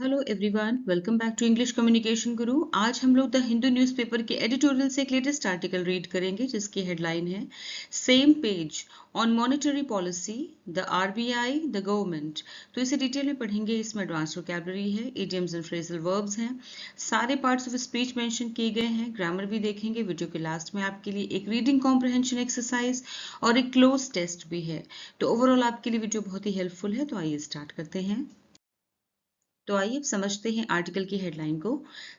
Hello everyone, welcome back to English communication Guru. आज हम लोग द हिंदू न्यूज़पेपर के एडिटोरियल से एक लेटेस्ट आर्टिकल रीड करेंगे जिसकी हेडलाइन है same page on monetary policy the RBI the government. तो इसे डिटेल में पढ़ेंगे। इसमें एडवांस वोकैबुलरी है, इडियम्स एंड फ्रेजल वर्ब्स हैं, सारे पार्ट्स ऑफ स्पीच मेंशन किए गए हैं, ग्रामर भी देखेंगे। वीडियो के लास्ट में आपके लिए एक रीडिंग कॉम्प्रहेंशन एक्सरसाइज और एक क्लोज टेस्ट भी है। तो ओवरऑल आपके लिए वीडियो बहुत ही हेल्पफुल है। तो आइए स्टार्ट करते हैं। तो आइए अब समझते हैं आर्टिकल की हेडलाइन को।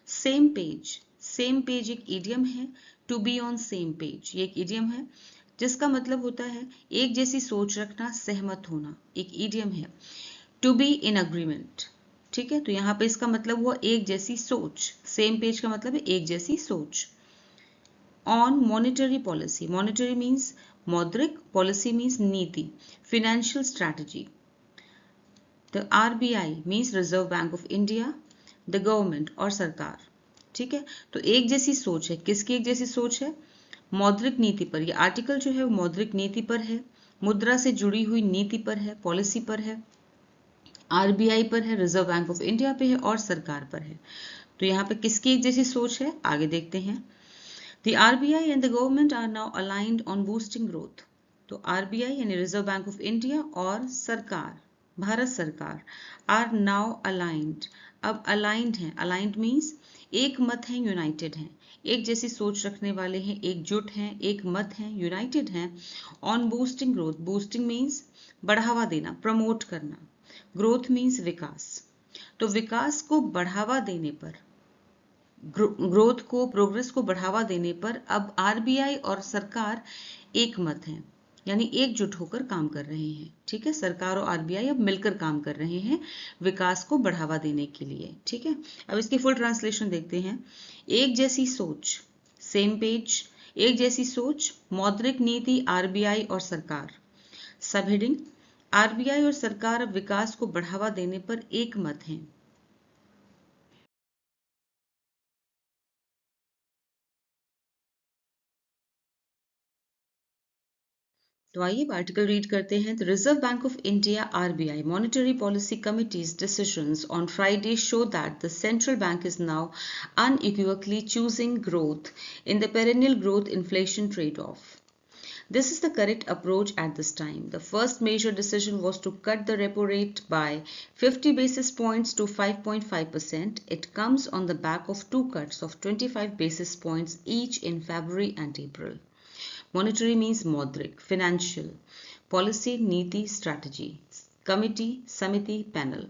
सेम पेज एक इडियम है। To be on same page ये एक इडियम है जिसका मतलब होता है एक जैसी सोच रखना, सहमत होना। एक इडियम है टू बी इन अग्रीमेंट। ठीक है, तो यहाँ पे इसका मतलब हुआ एक जैसी सोच। सेम पेज का मतलब है एक जैसी सोच। On monetary policy, monetary means मौद्रिक, पॉलिसी मीन्स नीति, financial strategy. The RBI means reserve bank of India, the government और सरकार। ठीक है, तो एक जैसी सोच है। किसकी एक जैसी सोच है? मौद्रिक नीति पर। ये आर्टिकल जो है वो मौद्रिक नीति पर है, मुद्रा से जुड़ी हुई नीति पर है, पॉलिसी पर है, आरबीआई पर है, रिजर्व बैंक ऑफ इंडिया पे है और सरकार पर है। तो यहाँ पे किसकी एक जैसी सोच है, आगे देखते हैं। The RBI and the government are now aligned on boosting growth. तो आरबीआई यानी रिजर्व बैंक ऑफ इंडिया और सरकार, भारत सरकार, आर नाउ अलाइंड, अब अलाइंड हैं। अलाइंड मीन्स एक मत हैं, यूनाइटेड हैं, एक जैसी सोच रखने वाले हैं, एकजुट हैं, एक मत हैं, यूनाइटेड हैं। On boosting growth, boosting means बढ़ावा देना, प्रमोट करना, ग्रोथ मीन्स विकास। तो विकास को बढ़ावा देने पर, ग्रोथ को, प्रोग्रेस को बढ़ावा देने पर अब आरबीआई और सरकार एक मत हैं, यानी एकजुट होकर काम कर रहे हैं। ठीक है, सरकार और आरबीआई अब मिलकर काम कर रहे हैं विकास को बढ़ावा देने के लिए। ठीक है, अब इसकी फुल ट्रांसलेशन देखते हैं। एक जैसी सोच, सेम पेज, एक जैसी सोच, मौद्रिक नीति, आरबीआई और सरकार। सब हेडिंग, आरबीआई और सरकार अब विकास को बढ़ावा देने पर एक मत हैं। तो आइए आर्टिकल रीड करते हैं। The Reserve Bank of India (RBI) Monetary Policy Committee's decisions on Friday show that the central bank is now unequivocally choosing growth in the perennial growth-inflation trade-off. This is the correct approach at this time. The first major decision was to cut the repo rate by 50 basis points to 5.5%. It comes on the back of two cuts of 25 basis points each in February and April. Monetary means मौद्रिक, financial, policy नीति strategy, committee समिति panel,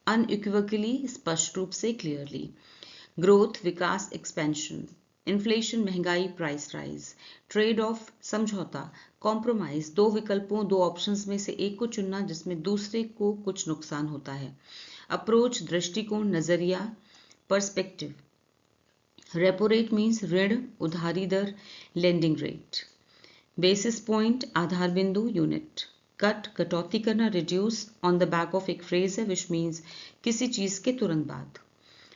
unequivocally स्पष्ट रूप से clearly, growth विकास expansion, inflation महंगाई price rise, trade off समझौता, compromise दो विकल्पों, दो ऑप्शंस में से एक को चुनना जिसमें दूसरे को कुछ नुकसान होता है, अप्रोच दृष्टिकोण नजरिया, पर्सपेक्टिव, रेपो रेट मीन्स ऋण उधारी दर, लेंडिंग रेट, बेसिस पॉइंट आधार बिंदु यूनिट, कट कटौती करना, reduce on the back of एक फ्रेज है विच मीन्स किसी चीज के तुरंत बाद,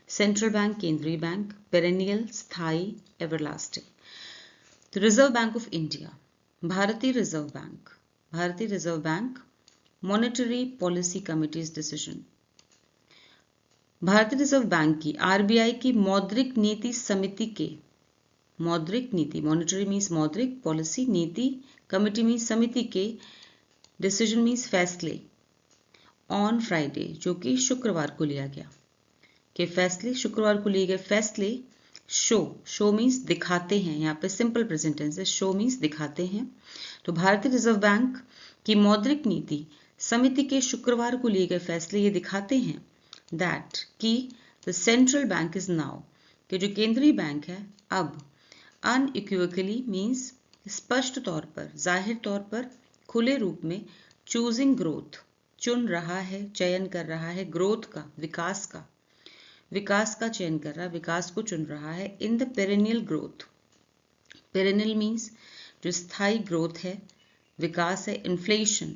सेंट्रल बैंक केंद्रीय बैंक, पेरेनियल स्थायी everlasting. Reserve bank of India भारतीय Reserve Bank monetary policy committee's decision, भारतीय रिजर्व बैंक की आरबीआई की मौद्रिक नीति समिति के, मौद्रिक नीति मॉनेटरी मीन्स मौद्रिक, पॉलिसी नीति, कमिटी मीन्स समिति के, डिसीजन मीन्स फैसले, ऑन फ्राइडे जो कि शुक्रवार को लिया गया, के फैसले शुक्रवार को लिए गए फैसले, शो मीन्स दिखाते हैं, यहाँ पे सिंपल प्रेजेंट टेंस है, शो मीन्स दिखाते हैं। तो भारतीय रिजर्व बैंक की मौद्रिक नीति समिति के शुक्रवार को लिए गए फैसले ये दिखाते हैं दैट कि the central bank is now, कि जो केंद्रीय बैंक है अब अनइक्विवोकली मीन्स स्पष्ट तौर पर, जाहिर तौर पर, खुले रूप में, चूजिंग ग्रोथ चुन रहा है, चयन कर रहा है, ग्रोथ का, विकास का चयन कर रहा है, विकास को चुन रहा है, in the perennial growth, perennial means जो स्थायी ग्रोथ है, विकास है, इन्फ्लेशन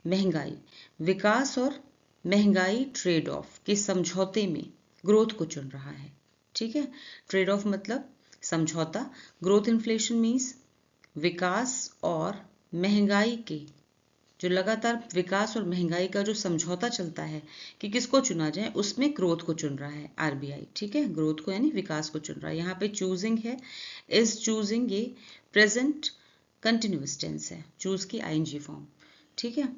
महंगाई, विकास और महंगाई ट्रेड ऑफ के समझौते में ग्रोथ को चुन रहा है। ठीक है, ट्रेड ऑफ मतलब समझौता, ग्रोथ इन्फ्लेशन मीन्स विकास और महंगाई के जो लगातार विकास और महंगाई का जो समझौता चलता है कि किसको चुना जाए, उसमें ग्रोथ को चुन रहा है आरबीआई। ठीक है, ग्रोथ को यानी विकास को चुन रहा है। यहाँ पे चूजिंग है, इज चूजिंग, ये प्रेजेंट कंटिन्यूअस टेंस है, चूज की आईएनजी फॉर्म। ठीक है,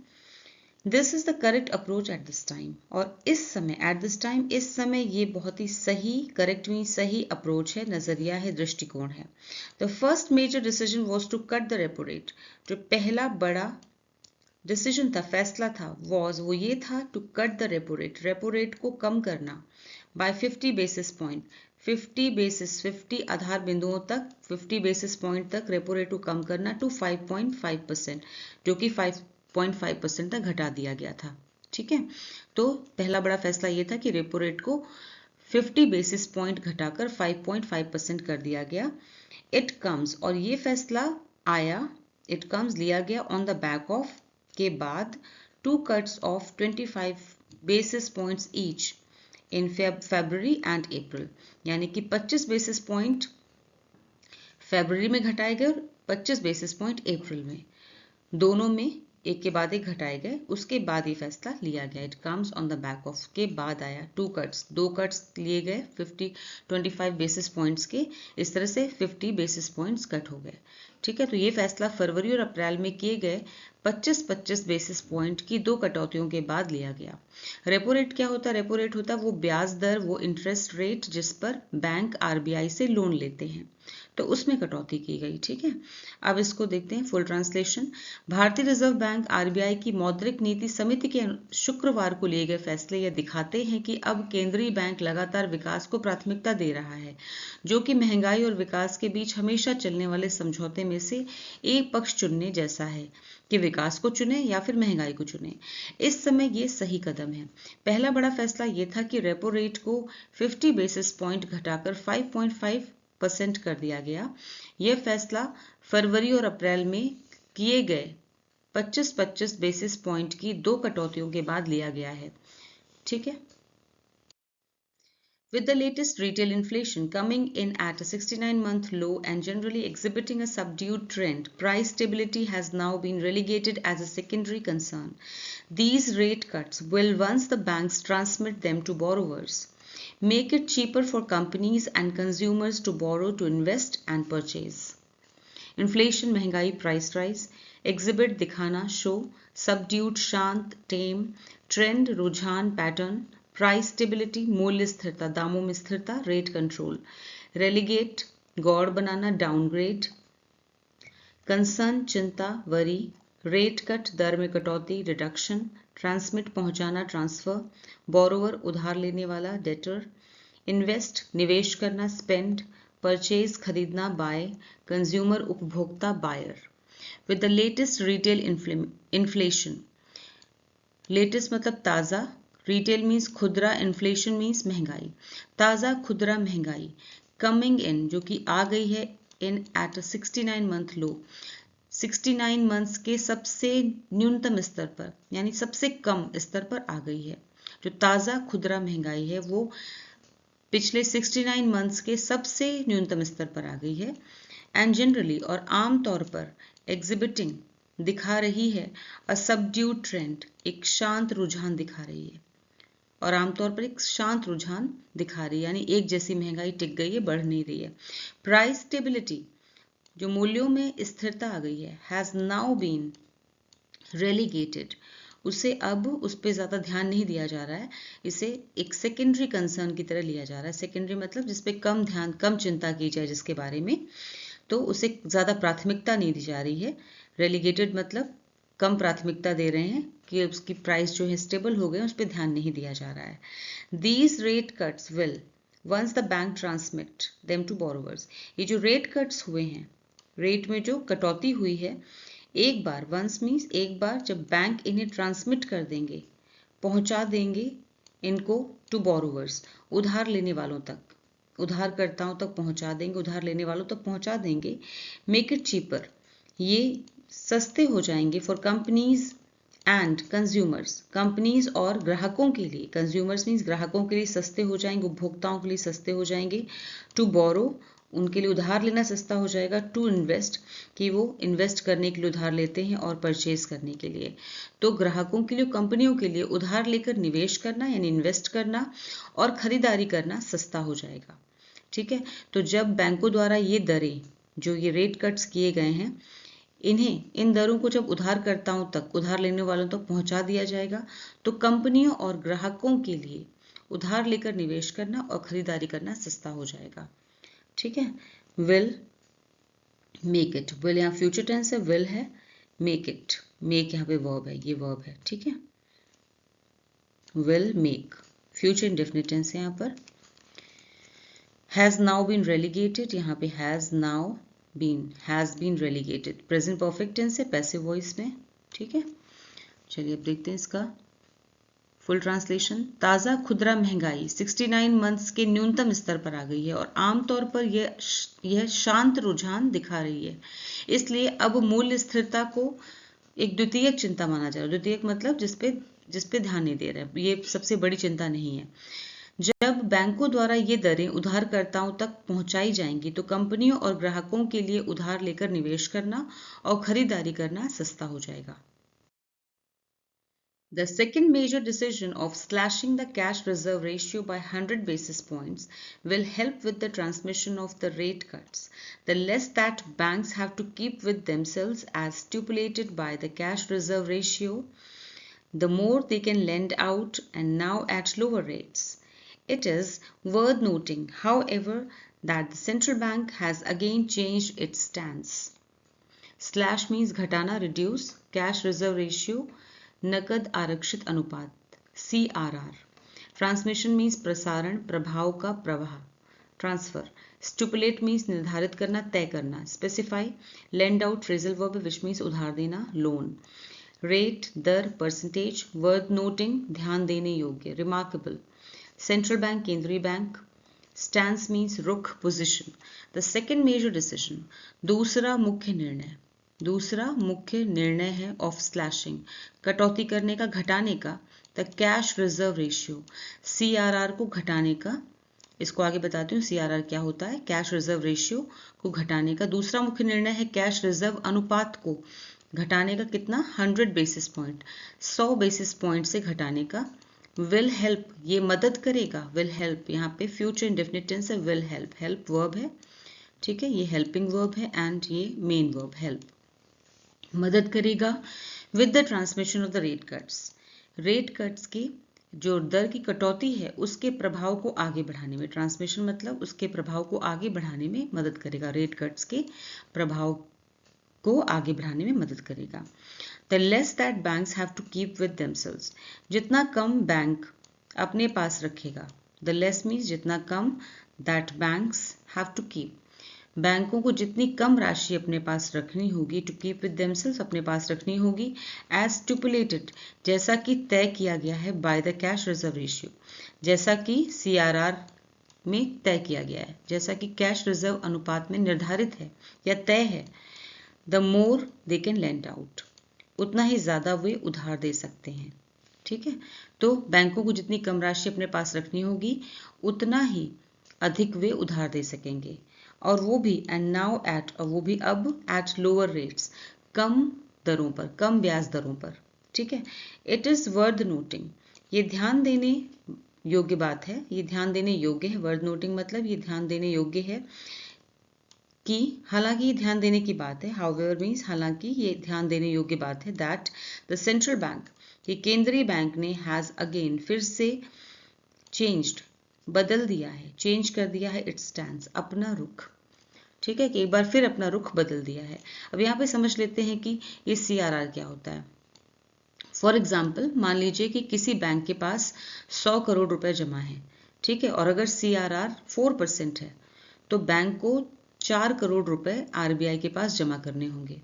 this is the correct approach at this time. और इस समय, एट दिस टाइम, इस समय ये बहुत ही सही, करेक्ट मीन सही अप्रोच है, नजरिया है, दृष्टिकोण है। The first major decision was to cut the repo rate. जो पहला बड़ा डिसीजन था, फैसला था, वो ये था to cut the repo rate, repo rate को कम करना बाय 50 बेसिस पॉइंट, 50 आधार बिंदुओं तक, 50 बेसिस पॉइंट तक रेपो रेट को कम करना टू 5.5%, जो कि 5.5% तक घटा दिया गया था। ठीक है, तो पहला बड़ा फैसला ये था कि रेपो रेट को 50 बेसिस पॉइंट घटाकर 5.5% कर दिया गया। इट कम्स, और ये फैसला आया, इट कम्स लिया गया ऑन द बैक ऑफ, के बाद 2 cuts of 25 basis points each in February and April, यानी कि 25 बेसिस पॉइंट फरवरी में घटाए गए और 25 बेसिस पॉइंट अप्रैल में, दोनों में एक के बाद एक घटाए गए। उसके बाद ये फैसला लिया गया। It comes on the back of, के बाद आया 2 cuts, 2 cuts लिए गए 25 बेसिस पॉइंट्स के, इस तरह से 50 बेसिस पॉइंट्स कट हो गए। ठीक है, तो ये फैसला फरवरी और अप्रैल में किए गए 25 बेसिस पॉइंट की 2 कटौतियों के बाद लिया गया। रेपो रेट क्या होता है? रेपो रेट होता है वो ब्याज दर, वो इंटरेस्ट रेट जिस पर बैंक आरबीआई से लोन लेते हैं, तो उसमें कटौती की गई। ठीक है, अब इसको देखते हैं फुल ट्रांसलेशन। भारतीय रिजर्व बैंक आरबीआई की मौद्रिक नीति समिति के शुक्रवार को लिए गए फैसले यह दिखाते हैं कि अब केंद्रीय बैंक लगातार विकास को प्राथमिकता दे रहा है, जो कि महंगाई और विकास के बीच हमेशा चलने वाले समझौते में से एक पक्ष चुनने जैसा है कि विकास को चुने या फिर महंगाई को चुने। इस समय ये सही कदम है। पहला बड़ा फैसला ये था कि रेपो रेट को 50 बेसिस पॉइंट घटाकर 5.5% कर दिया गया। यह फैसला फरवरी और अप्रैल में किए गए 25 बेसिस पॉइंट की 2 कटौतियों के बाद लिया गया है। ठीक है, with the latest retail inflation coming in at a 69-month low and generally exhibiting a subdued trend, price stability has now been relegated as a secondary concern. These rate cuts will, once the banks transmit them to borrowers, make it cheaper for companies and consumers to borrow, to invest and purchase. Inflation, महंगाई, price rise, exhibit, दिखाना, show, subdued, शांत, tame, trend, रुझान, pattern, price stability, मूल्य स्थिरता, दामों में स्थिरता, rate control, relegate, गौड़ बनाना, डाउनग्रेड, कंसर्न, चिंता, वरी, रेट कट, दर में कटौती, रिडक्शन, ट्रांसमिट, पहुंचाना, ट्रांसफर, बोरोवर, उधार लेने वाला, डेटर, इन्वेस्ट, निवेश करना, स्पेंड, परचेज, खरीदना, बाय, कंज्यूमर, उपभोक्ता, buyer. With the latest retail inflation, latest मतलब ताज़ा, रिटेल मीन्स खुदरा, इन्फ्लेशन मीन्स महंगाई, ताज़ा खुदरा महंगाई, कमिंग इन जो कि आ गई है, इन एट 69 मंथ लो, 69 मंथ्स के सबसे न्यूनतम स्तर पर, यानी सबसे कम स्तर पर आ गई है। जो ताज़ा खुदरा महंगाई है वो पिछले 69 मंथ्स के सबसे न्यूनतम स्तर पर आ गई है। एंड जनरली, और आम तौर पर, एग्जिबिटिंग दिखा रही है, अ सबड्यूड ट्रेंड एक शांत रुझान दिखा रही है, और आमतौर पर एक शांत रुझान दिखा रही है, यानी एक जैसी महंगाई टिक गई है, बढ़ नहीं रही है। प्राइस स्टेबिलिटी जो मूल्यों में स्थिरता आ गई है, हैज नाउ बीन रेलिगेटेड, उसे अब उस पर ज़्यादा ध्यान नहीं दिया जा रहा है, इसे एक सेकेंडरी कंसर्न की तरह लिया जा रहा है। सेकेंडरी मतलब जिस पे कम ध्यान, कम चिंता की जाए जिसके बारे में, तो उसे ज़्यादा प्राथमिकता नहीं दी जा रही है। रेलिगेटेड मतलब कम प्राथमिकता दे रहे हैं कि उसकी प्राइस जो है स्टेबल हो गए, उस पर ध्यान नहीं दिया जा रहा है। These rate cuts will, once the bank transmit them to borrowers, ये जो रेट कट्स हुए हैं, रेट में जो कटौती हुई है, एक बार, वंस मीन्स एक बार, जब बैंक इन्हें ट्रांसमिट कर देंगे, पहुंचा देंगे इनको, टू बोरोवर्स उधार लेने वालों तक, उधारकर्ताओं तक पहुंचा देंगे, उधार लेने वालों तक पहुंचा देंगे। मेक इट चीपर, ये सस्ते हो जाएंगे, for companies and consumers, companies और ग्राहकों के लिए, कंज्यूमर्स मीन्स ग्राहकों के लिए सस्ते हो जाएंगे, उपभोक्ताओं के लिए सस्ते हो जाएंगे। टू बोरो, उनके लिए उधार लेना सस्ता हो जाएगा। टू इन्वेस्ट, कि वो इन्वेस्ट करने के लिए उधार लेते हैं और परचेज करने के लिए। तो ग्राहकों के लिए, कंपनियों के लिए उधार लेकर निवेश करना यानी इन्वेस्ट करना और खरीदारी करना सस्ता हो जाएगा। ठीक है, तो जब बैंकों द्वारा ये दरें, जो ये रेट कट्स किए गए हैं, इन दरों को जब उधारकर्ताओं तक, उधार लेने वालों तक पहुंचा दिया जाएगा, तो कंपनियों और ग्राहकों के लिए उधार लेकर निवेश करना और खरीदारी करना सस्ता हो जाएगा। ठीक है, विल मेक इट, विल यहाँ फ्यूचर टेंस है, विल है, मेक इट, मेक यहाँ पे वर्ब है, ये वर्ब है। ठीक है, will make, future indefinite tense है यहाँ पर। हैज नाउ बीन रेलीगेटेड, यहाँ पे has now been, has been relegated, present perfect tense है पैसिव वॉइस में। ठीक है, चलिए अब देखते हैं इसका फुल ट्रांसलेशन। ताज़ा खुदरा महंगाई 69 मंथ्स के न्यूनतम स्तर पर आ गई है और आमतौर पर यह शांत रुझान दिखा रही है। इसलिए अब मूल्य स्थिरता को एक द्वितीयक चिंता माना जा रहा है। द्वितीयक मतलब जिसपे ध्यान नहीं दे रहा है, ये सबसे बड़ी चिंता नहीं है। जब बैंकों द्वारा ये दरें उधारकर्ताओं तक पहुंचाई जाएंगी तो कंपनियों और ग्राहकों के लिए उधार लेकर निवेश करना और खरीदारी करना सस्ता हो जाएगा। The second major decision of slashing the cash reserve ratio by 100 basis points will help with the transmission of the rate cuts. The less that banks have to keep with themselves as stipulated by the cash reserve ratio, the more they can lend out, and now at lower rates. It is worth noting, however, that the central bank has again changed its stance. Slash means घटाना, reduce, cash reserve ratio, नकद आरक्षित अनुपात, CRR. Transmission means प्रसारण, प्रभाव का प्रवाह, transfer. Stipulate means निर्धारित करना, तय करना. Specify, lend out phrasal verb which means उधार देना, लोन. रेट, दर, परसेंटेज. वर्थ नोटिंग, ध्यान देने योग्य, रिमार्केबल. सेंट्रल बैंक, केंद्रीय बैंक. स्टैंस मीन्स रुख, position. The second major decision, दूसरा मुख्य निर्णय. दूसरा मुख्य निर्णय है ऑफ स्लैशिंग, कटौती करने का, घटाने का. The cash reserve ratio, CRR को घटाने का. इसको आगे बताती हूँ CRR क्या होता है. कैश रिजर्व रेशियो को घटाने का. दूसरा मुख्य निर्णय है कैश रिजर्व अनुपात को घटाने का. कितना? 100 बेसिस पॉइंट, 100 बेसिस पॉइंट से घटाने का. विल हेल्प, ये मदद करेगा. विल हेल्प यहाँ पे फ्यूचर इंडेफिनिट टेंस है. विल हेल्प, हेल्प वर्ब है. ठीक है, ये हेल्पिंग वर्ब है एंड ये मेन वर्ब हेल्प. मदद करेगा with the transmission of the rate cuts. Rate cuts की जो दर की कटौती है उसके प्रभाव को आगे बढ़ाने में. ट्रांसमिशन मतलब उसके प्रभाव को आगे बढ़ाने में मदद करेगा. रेट कट्स के प्रभाव को आगे बढ़ाने में मदद करेगा. The less that banks have to keep with themselves, जितना कम बैंक अपने पास रखेगा. द लेस मीन्स जितना कम, that banks have to keep, बैंकों को जितनी कम राशि अपने पास रखनी होगी, टू कीप विद देमसेल्व्स अपने पास रखनी होगी, एज स्टिपुलेटेड जैसा कि तय किया गया है, by the cash reserve ratio जैसा कि CRR में तय किया गया है, जैसा कि कैश रिजर्व अनुपात में निर्धारित है या तय है. The more they can lend out, उतना ही ज्यादा वे उधार दे सकते हैं. ठीक है, तो बैंकों को जितनी कम राशि अपने पास रखनी होगी उतना ही अधिक वे उधार दे सकेंगे. और वो भी एंड नाउ एट, और वो भी अब एट लोअर रेट्स, कम दरों पर, कम ब्याज दरों पर. ठीक है, इट इज वर्थ नोटिंग, ये ध्यान देने योग्य बात है, ये ध्यान देने योग्य है. वर्थ नोटिंग मतलब ये ध्यान देने योग्य है कि, हालांकि ये ध्यान देने की बात है. हाउएवर मीन्स हालांकि ये ध्यान देने योग्य बात है. दैट द सेंट्रल बैंक, ये केंद्रीय बैंक ने हैज अगेन, फिर से, चेंज्ड, बदल दिया है, चेंज कर दिया है, इट्स स्टैंस, अपना रुख. ठीक है, कि एक बार फिर अपना रुख बदल दिया है. अब यहाँ पे समझ लेते हैं कि ये CRR क्या होता है. फॉर एग्जाम्पल, मान लीजिए कि किसी बैंक के पास 100 करोड़ रुपए जमा है. ठीक है, और अगर CRR 4% है तो बैंक को 4 करोड़ रुपए RBI के पास जमा करने होंगे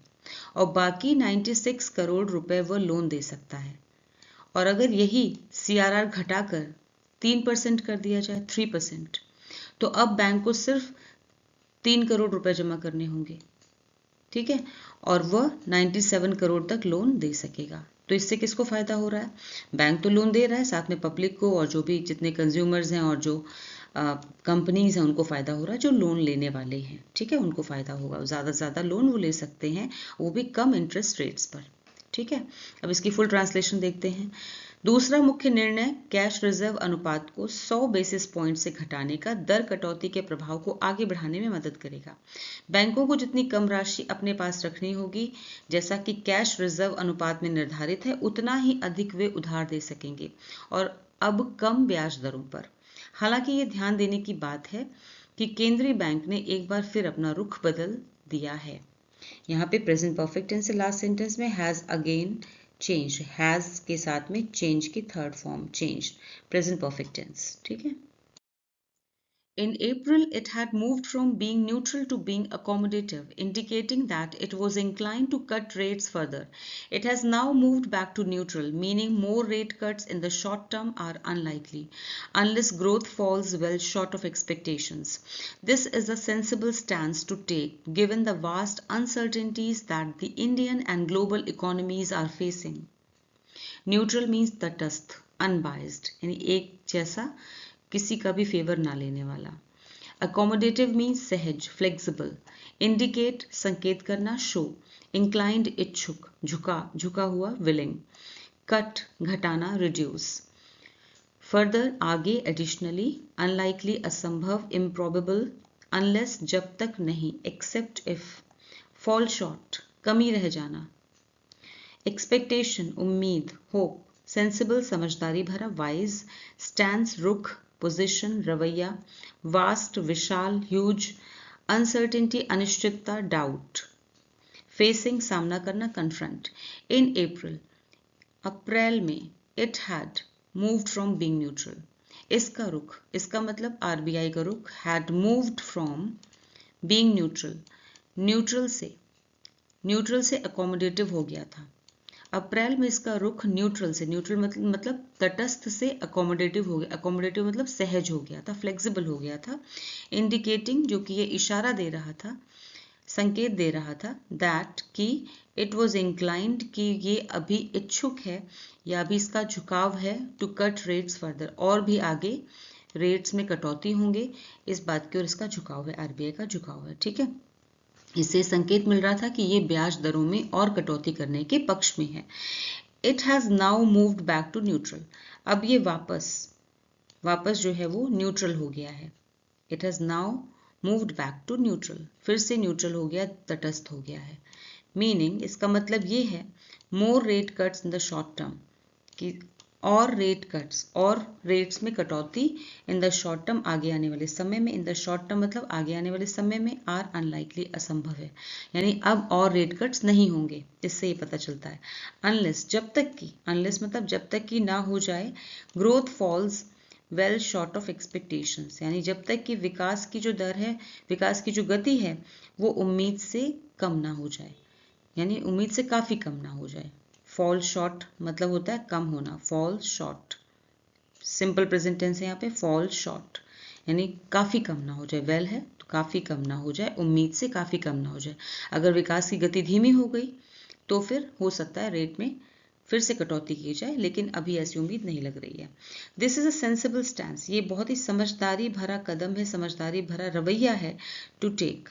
और बाकी 96 करोड़ रुपए वह लोन दे सकता है. और अगर यही CRR घटाकर 3% कर दिया जाए, 3%, तो अब बैंक को सिर्फ 3 करोड़ रुपए जमा करने होंगे. ठीक है, और वह 97 करोड़ तक लोन दे सकेगा. तो इससे किसको फायदा हो रहा है? बैंक तो लोन दे रहा है, साथ में पब्लिक को और जो भी जितने कंज्यूमर्स हैं और जो कंपनीज हैं उनको फ़ायदा हो रहा है, जो लोन लेने वाले हैं, ठीक है, उनको फ़ायदा होगा, ज़्यादा से ज़्यादा लोन वो ले सकते हैं, वो भी कम इंटरेस्ट रेट्स पर, ठीक है। अब इसकी फुल ट्रांसलेशन देखते हैं। दूसरा मुख्य निर्णय कैश रिजर्व अनुपात को 100 बेसिस पॉइंट से घटाने का दर कटौती के प्रभाव को आगे बढ़ाने में मदद करेगा। बैंकों को जितनी कम राशि अपने पास रखनी होगी, जैसा कि कैश रिजर्व अनुपात में निर्धारित है, उतना ही अधिक वे उधार दे सकेंगे, और अब कम ब्याज दरों पर। हालांकि ये ध्यान देने की बात है कि केंद्रीय बैंक ने एक बार फिर अपना रुख बदल दिया है। यहाँ पे प्रेजेंट परफेक्ट टेंस से लास्ट सेंटेंस में हैज अगेन चेंज, हैज के साथ में चेंज की third form change, present perfect tense, ठीक है। In April, it had moved from being neutral to being accommodative, indicating that it was inclined to cut rates further. It has now moved back to neutral, meaning more rate cuts in the short term are unlikely, unless growth falls well short of expectations. This is a sensible stance to take, given the vast uncertainties that the Indian and global economies are facing. Neutral means तटस्थ, unbiased, यानी एक जैसा, किसी का भी favour ना लेने वाला। अकोमोडेटिव मीन्स सहज, फ्लेक्सिबल। इंडिकेट संकेत करना, शो। इंक्लाइंड इच्छुक, झुका, झुका हुआ, विलिंग। कट घटाना, रिड्यूस। फर्दर आगे, एडिशनली। अनलाइकली असंभव, इम्प्रॉबेबल। अनलेस जब तक नहीं, एक्सेप्ट इफ। फॉल शॉर्ट कमी रह जाना। एक्सपेक्टेशन उम्मीद, होप। सेंसिबल समझदारी भरा, वाइज। स्टैंस रुख, पोजीशन रवैया। वास्ट विशाल, ह्यूज। अनसर्टेनिटी अनिश्चितता, डाउट। फेसिंग सामना करना, कन्फ्रंट। इन अप्रैल, अप्रैल में, it had moved from being neutral, इसका रुख, इसका मतलब आरबीआई का रुख, had moved from being neutral, neutral से अकोमोडेटिव हो गया था। अप्रैल में इसका रुख न्यूट्रल से, न्यूट्रल मतलब तटस्थ से अकोमोडेटिव हो गया, अकोमोडेटिव मतलब सहज हो गया था, फ्लेक्सिबल हो गया था। इंडिकेटिंग जो कि ये इशारा दे रहा था, संकेत दे रहा था, दैट कि इट वॉज इंक्लाइंड कि ये अभी इच्छुक है या अभी इसका झुकाव है, टू कट रेट्स फर्दर, और भी आगे रेट्स में कटौती होंगे, इस बात की ओर इसका झुकाव है, आरबीआई का झुकाव है, ठीक है। इससे संकेत मिल रहा था कि ये ब्याज दरों में और कटौती करने के पक्ष में है। It has now moved back to neutral, अब ये वापस जो है वो न्यूट्रल हो गया है। It has now moved back to neutral, फिर से न्यूट्रल हो गया, तटस्थ हो गया है। मीनिंग, इसका मतलब ये है, more rate cuts in the short term, कि और रेट कट्स और रेट्स में कटौती इन द शॉर्ट टर्म, आगे आने वाले समय में, इन द शॉर्ट टर्म मतलब आगे आने वाले समय में, आर अनलाइकली असंभव है, यानी अब और रेट कट्स नहीं होंगे, इससे ये पता चलता है। अनलेस जब तक कि, अनलेस मतलब जब तक कि ना हो जाए, growth falls well short of expectations, यानी जब तक कि विकास की जो दर है, विकास की जो गति है, वो उम्मीद से कम ना हो जाए, यानी उम्मीद से काफ़ी कम ना हो जाए। फॉल शॉर्ट मतलब होता है कम होना, fall short, simple present tense है यहाँ पे, फॉल शॉर्ट यानी काफ़ी कम ना हो जाए, वेल है तो काफ़ी कम ना हो जाए, उम्मीद से काफ़ी कम ना हो जाए। अगर विकास की गति धीमी हो गई तो फिर हो सकता है रेट में फिर से कटौती की जाए, लेकिन अभी ऐसी उम्मीद नहीं लग रही है। This is a sensible stance, ये बहुत ही समझदारी भरा कदम है, समझदारी भरा रवैया है, टू टेक,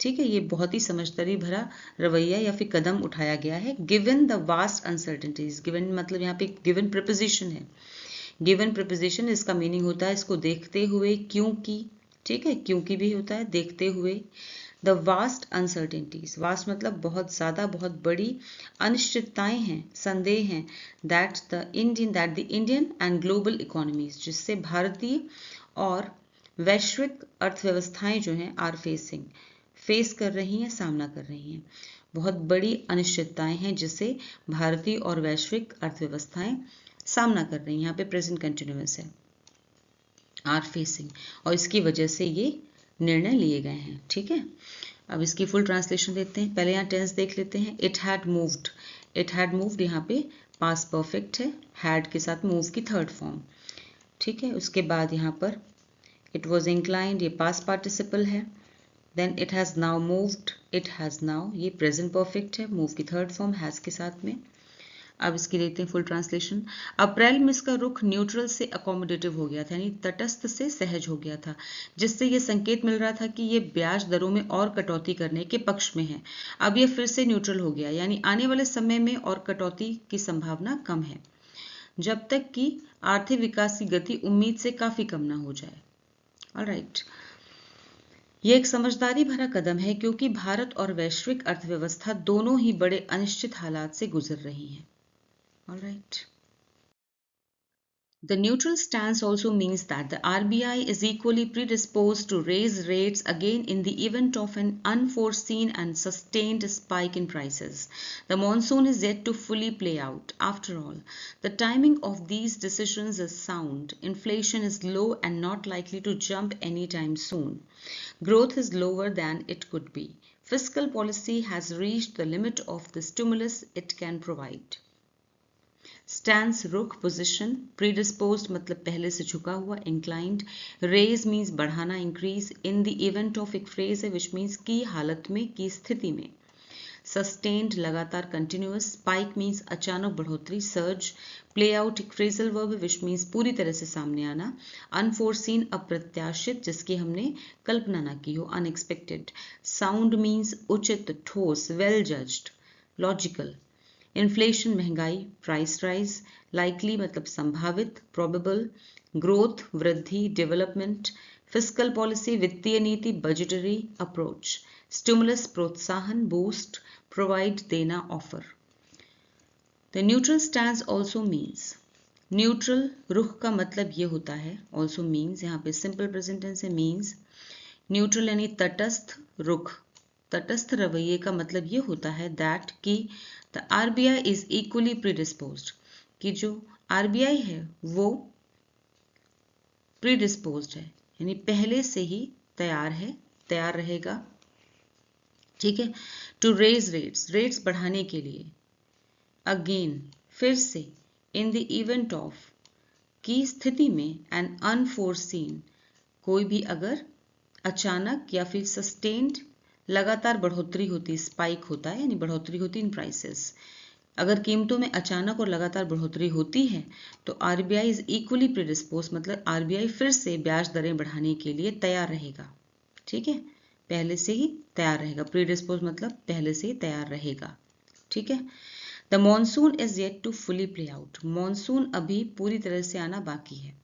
ठीक है, ये बहुत ही समझदारी भरा रवैया या फिर कदम उठाया गया है। Given the vast uncertainties, given मतलब यहाँ पे गिवन प्रिपोजिशन है, गिवन प्रिपोजिशन, इसका मीनिंग होता है इसको देखते हुए, क्योंकि, ठीक है, क्योंकि भी होता है देखते हुए। द वास्ट अनसर्टेनिटीज, वास्ट मतलब बहुत ज़्यादा, बहुत बड़ी, अनिश्चितताएं हैं, संदेह हैं, that the Indian and global economies, जिससे भारतीय और वैश्विक अर्थव्यवस्थाएं जो हैं आर फेस कर रही हैं, सामना कर रही हैं। बहुत बड़ी अनिश्चितताएं हैं जिससे भारतीय और वैश्विक अर्थव्यवस्थाएं सामना कर रही हैं, यहाँ पे प्रेजेंट कंटिन्यूअस है, आर फेसिंग, और इसकी वजह से ये निर्णय लिए गए हैं, ठीक है। अब इसकी फुल ट्रांसलेशन देते हैं, पहले यहाँ टेंस देख लेते हैं। इट हैड मूव्ड यहाँ पे पास्ट परफेक्ट है, हैड के साथ मूव की थर्ड फॉर्म, ठीक है। उसके बाद यहाँ पर इट वॉज इंक्लाइंड, ये पास्ट पार्टिसिपल है। Then it has now moved, it has now, ये प्रेजेंट परफेक्ट है, मूव की थर्ड फॉर्म हैज़ के साथ में। अब इसकी देखते हैं फुल ट्रांसलेशन। अप्रैल में इसका रुख न्यूट्रल से अकोमोडेटिव हो गया था, यानी तटस्थ से सहज हो गया था, जिससे यह संकेत मिल रहा था कि ये ब्याज दरों में और कटौती करने के पक्ष में है। अब यह फिर से न्यूट्रल हो गया, यानी आने वाले समय में और कटौती की संभावना कम है, जब तक कि आर्थिक विकास की गति उम्मीद से काफी कम ना हो जाए। ऑलराइट, यह एक समझदारी भरा कदम है क्योंकि भारत और वैश्विक अर्थव्यवस्था दोनों ही बड़े अनिश्चित हालात से गुजर रही हैं। Alright, the neutral stance also means that the RBI is equally predisposed to raise rates again in the event of an unforeseen and sustained spike in prices. The monsoon is yet to fully play out. After all, the timing of these decisions is sound. Inflation is low and not likely to jump anytime soon. Growth is lower than it could be. Fiscal policy has reached the limit of the stimulus it can provide. Stance रुख, position, प्रीडिस्पोज्ड मतलब पहले से झुका हुआ, inclined, raise means बढ़ाना, increase, in the event of एक phrase है which means की हालत में, की स्थिति में, सस्टेन्ड लगातार, कंटिन्यूअस, स्पाइक मीन्स अचानक बढ़ोतरी, सर्ज, प्ले आउट एक फ्रेजल वर्ब विच मीन्स पूरी तरह से सामने आना, अनफोर्सीन अप्रत्याशित जिसकी हमने कल्पना ना की हो, अनएक्सपेक्टेड, साउंड मीन्स उचित, ठोस, वेल जज्ड, लॉजिकल, इन्फ्लेशन महंगाई, प्राइस राइज, लाइकली मतलब संभावित, प्रोबेबल, ग्रोथ वृद्धि, डेवलपमेंट, फिस्कल पॉलिसी वित्तीय नीति, बजटरी अप्रोच, स्टिमुलस प्रोत्साहन, बूस्ट, प्रोवाइड देना, offer. The neutral stance also means, neutral रुख का मतलब ये होता है, ऑल्सो मीन्स यहाँ पे सिंपल प्रेजेंट टेंस है, मीन्स, न्यूट्रल यानी तटस्थ रुख, तटस्थ रवैये का मतलब ये होता है दैट कि द आरबीआई इज इक्वली प्रीडिस्पोज्ड, कि जो आरबीआई है वो प्रीडिस्पोज्ड है, यानी पहले से ही तैयार है, तैयार रहेगा, ठीक है, टू रेज रेट्स, रेट्स बढ़ाने के लिए, अगेन फिर से, इन द इवेंट ऑफ की स्थिति में, एन अनफोर्सीन कोई भी अगर अचानक या फिर सस्टेन्ड लगातार बढ़ोतरी होती, स्पाइक होता है यानी बढ़ोतरी होती इन प्राइसेस, अगर कीमतों में अचानक और लगातार बढ़ोतरी होती है तो आरबीआई इज इक्वली प्रीडिस्पोज मतलब आरबीआई फिर से ब्याज दरें बढ़ाने के लिए तैयार रहेगा, ठीक है, पहले से ही तैयार रहेगा, प्रीडिस्पोज मतलब पहले से ही तैयार रहेगा, ठीक है। The monsoon is yet to fully play out, monsoon अभी पूरी तरह से आना बाकी है,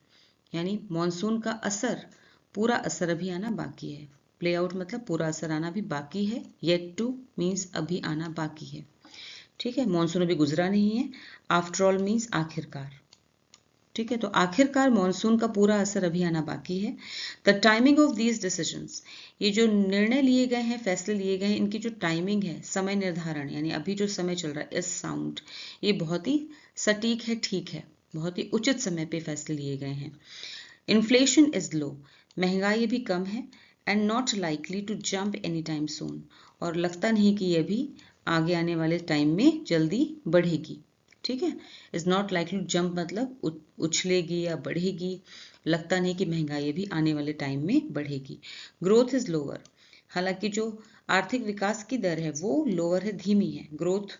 यानी मॉनसून का असर, पूरा असर अभी आना बाकी है, प्ले आउट मतलब पूरा असर आना भी बाकी है, येट टू मीन्स अभी आना बाकी है, ठीक है, मॉनसून अभी गुजरा नहीं है, आफ्टर ऑल मीन्स आखिरकार, ठीक है, तो आखिरकार मॉनसून का पूरा असर अभी आना बाकी है। The timing of these decisions, ये जो निर्णय लिए गए हैं, फैसले लिए गए हैं, इनकी जो टाइमिंग है, समय निर्धारण, यानी अभी जो समय चल रहा है, इज साउंड, ये बहुत ही सटीक है, ठीक है, बहुत ही उचित समय पे फैसले लिए गए हैं। इन्फ्लेशन इज लो, महंगाई भी कम है, and not likely to jump any time soon, और लगता नहीं कि यह भी आगे आने वाले टाइम में जल्दी बढ़ेगी, ठीक है, is not likely to jump मतलब उछलेगी या बढ़ेगी, लगता नहीं कि महंगाई भी आने वाले टाइम में बढ़ेगी। ग्रोथ इज लोअर, हालांकि जो आर्थिक विकास की दर है वो लोअर है, धीमी है, ग्रोथ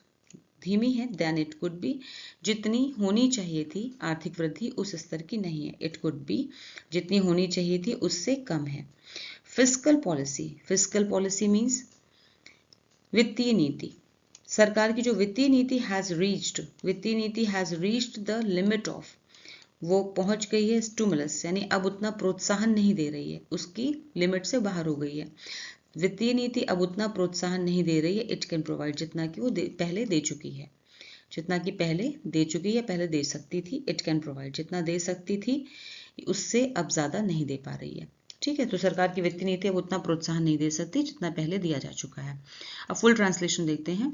धीमी है, देन इट कुड बी, जितनी होनी चाहिए थी आर्थिक वृद्धि उस स्तर की नहीं है, इट कुड बी जितनी होनी चाहिए थी उससे कम है। Fiscal policy, fiscal policy means वित्तीय नीति, सरकार की जो वित्तीय नीति हैज रीच्ड, वित्तीय नीति has reached the limit of, वो पहुंच गई है स्टिमुलस, यानी अब उतना प्रोत्साहन नहीं दे रही है, उसकी लिमिट से बाहर हो गई है, वित्तीय नीति अब उतना प्रोत्साहन नहीं दे रही है, इट कैन प्रोवाइड, जितना कि वो पहले दे चुकी है, जितना कि पहले दे चुकी है, पहले दे सकती थी, इट कैन प्रोवाइड, जितना दे सकती थी उससे अब ज्यादा नहीं दे पा रही है, ठीक है, तो सरकार की वित्तीय नीति अब उतना प्रोत्साहन नहीं दे सकती जितना पहले दिया जा चुका है। अब फुल ट्रांसलेशन देखते हैं।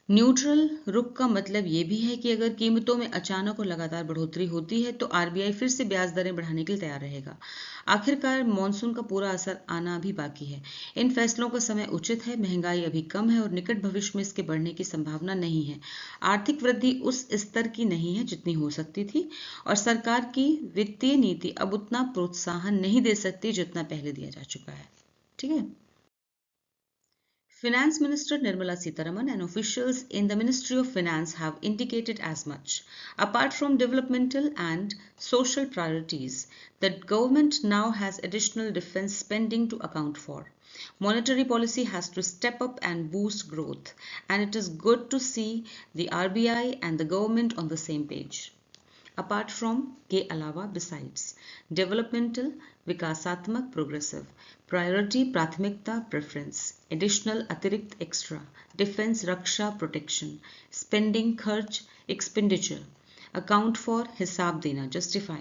न्यूट्रल रुख का मतलब ये भी है कि अगर कीमतों में अचानक और लगातार बढ़ोतरी होती है तो आरबीआई फिर से ब्याज दरें बढ़ाने के लिए तैयार रहेगा। आखिरकार मॉनसून का पूरा असर आना अभी बाकी है, इन फैसलों का समय उचित है, महंगाई अभी कम है और निकट भविष्य में इसके बढ़ने की संभावना नहीं है, आर्थिक वृद्धि उस स्तर की नहीं है जितनी हो सकती थी और सरकार की वित्तीय नीति अब उतना प्रोत्साहन नहीं दे सकती जितना पहले दिया जा चुका है, ठीक है। Finance Minister Nirmala Sitharaman and officials in the Ministry of Finance have indicated as much. Apart from developmental and social priorities, the government now has additional defense spending to account for. Monetary policy has to step up and boost growth, and it is good to see the RBI and the government on the same page. Apart from के अलावा besides developmental विकासात्मक progressive priority प्राथमिकता preference additional अतिरिक्त extra defense रक्षा protection spending खर्च expenditure account for हिसाब देना justify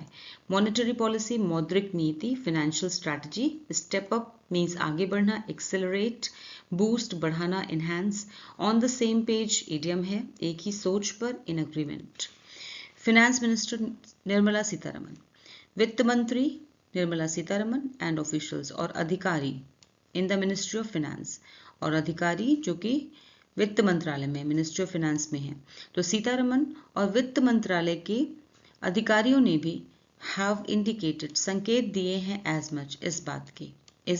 monetary policy मौद्रिक नीति financial strategy step up means आगे बढ़ना accelerate boost बढ़ाना enhance on the same page idiom है एक ही सोच पर in agreement. Finance Minister Nirmala Sitharaman, वित्त मंत्री निर्मला सीतारमन एंड ऑफिशियल्स और अधिकारी in the ministry of finance और अधिकारी जो कि वित्त मंत्रालय में मिनिस्ट्री ऑफ फिनेंस में है तो सीतारमन और वित्त मंत्रालय के अधिकारियों ने भी हैव इंडिकेटेड संकेत दिए हैं एज मच इस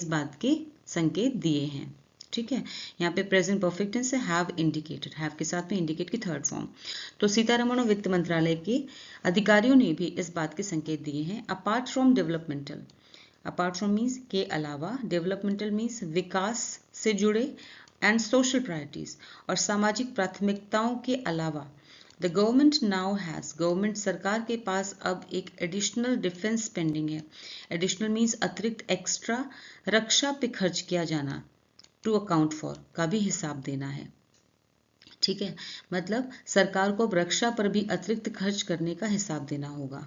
बात के संकेत दिए हैं. ठीक है, यहाँ पे प्रेजेंट परफेक्ट टेंस से हैव इंडिकेटेड हैव के साथ में इंडिकेट की थर्ड फॉर्म. तो सीतारमण और वित्त मंत्रालय के अधिकारियों ने भी इस बात के संकेत दिए हैं. Apart from developmental apart from means के अलावा डेवलपमेंटल मीन्स विकास से जुड़े एंड सोशल प्रायोरिटीज और सामाजिक प्राथमिकताओं के अलावा the government now has government सरकार के पास अब एक एडिशनल डिफेंस स्पेंडिंग है. एडिशनल मीन्स अतिरिक्त एक्स्ट्रा रक्षा पे खर्च किया जाना टू अकाउंट फॉर का भी हिसाब देना है. ठीक है, मतलब सरकार को अब रक्षा पर भी अतिरिक्त खर्च करने का हिसाब देना होगा.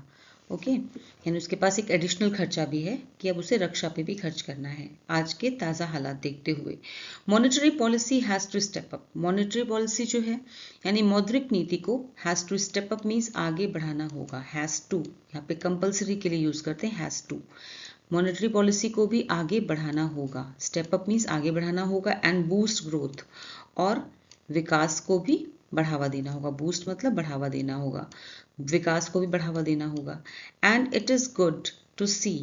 ओके, यानी उसके पास एक एडिशनल खर्चा भी है कि अब उसे रक्षा पे भी खर्च करना है आज के ताज़ा हालात देखते हुए. Monetary policy has to step up. Monetary policy जो है यानी मौद्रिक नीति को has to step up means आगे बढ़ाना होगा. हैज़ टू यहाँ पे कंपल्सरी के लिए यूज करते हैं हैज़ टू. मॉनेटरी पॉलिसी को भी आगे बढ़ाना होगा. स्टेप अप मीन्स आगे बढ़ाना होगा एंड बूस्ट ग्रोथ और विकास को भी बढ़ावा देना होगा. बूस्ट मतलब बढ़ावा देना होगा, विकास को भी बढ़ावा देना होगा. And it is good to see.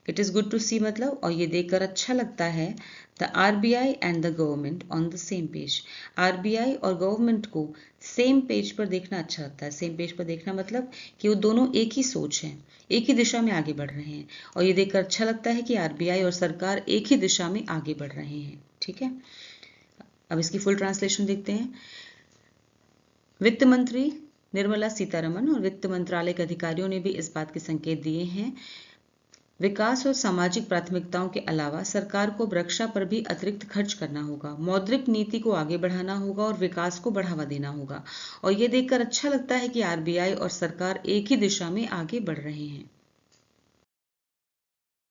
It is good to see मतलब और ये देखकर अच्छा लगता है the RBI and the government on the same page. RBI और गवर्नमेंट को सेम पेज पर देखना अच्छा लगता है. सेम पेज पर देखना मतलब कि वो दोनों एक ही सोच हैं, एक ही दिशा में आगे बढ़ रहे हैं और ये देखकर अच्छा लगता है कि आरबीआई और सरकार एक ही दिशा में आगे बढ़ रहे हैं. ठीक है, अब इसकी फुल ट्रांसलेशन देखते हैं. वित्त मंत्री निर्मला सीतारमन और वित्त मंत्रालय के अधिकारियों ने भी इस बात के संकेत दिए हैं विकास और सामाजिक प्राथमिकताओं के अलावा सरकार को रक्षा पर भी अतिरिक्त खर्च करना होगा. मौद्रिक नीति को आगे बढ़ाना होगा और विकास को बढ़ावा देना होगा और ये देखकर अच्छा लगता है कि आरबीआई और सरकार एक ही दिशा में आगे बढ़ रहे हैं.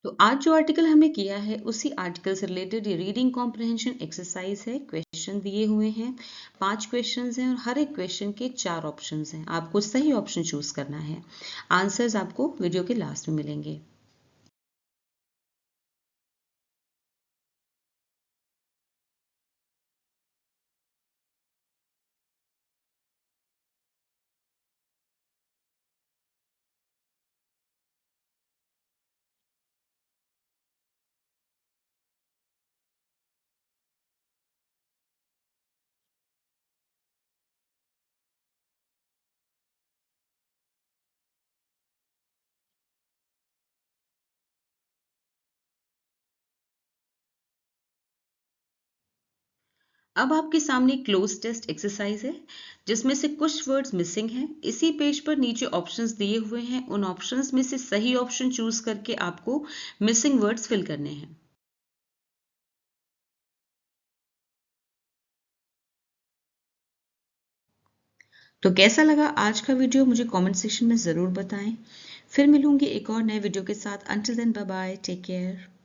तो आज जो आर्टिकल हमने किया है उसी आर्टिकल से रिलेटेड ये रीडिंग कॉम्प्रिहेंशन एक्सरसाइज है. क्वेश्चन दिए हुए हैं, 5 क्वेश्चंस हैं और हर एक क्वेश्चन के 4 ऑप्शंस हैं. आपको सही ऑप्शन चूज करना है. आंसर्स आपको वीडियो के लास्ट में मिलेंगे. अब आपके सामने क्लोज टेस्ट एक्सरसाइज है जिसमें से कुछ वर्ड्स मिसिंग हैं. इसी पेज पर नीचे ऑप्शंस दिए हुए हैं. उन ऑप्शंस में से सही ऑप्शन चूज करके आपको मिसिंग वर्ड्स फिल करने हैं. तो कैसा लगा आज का वीडियो मुझे कमेंट सेक्शन में ज़रूर बताएं. फिर मिलूंगी एक और नए वीडियो के साथ. Until then bye bye, take care.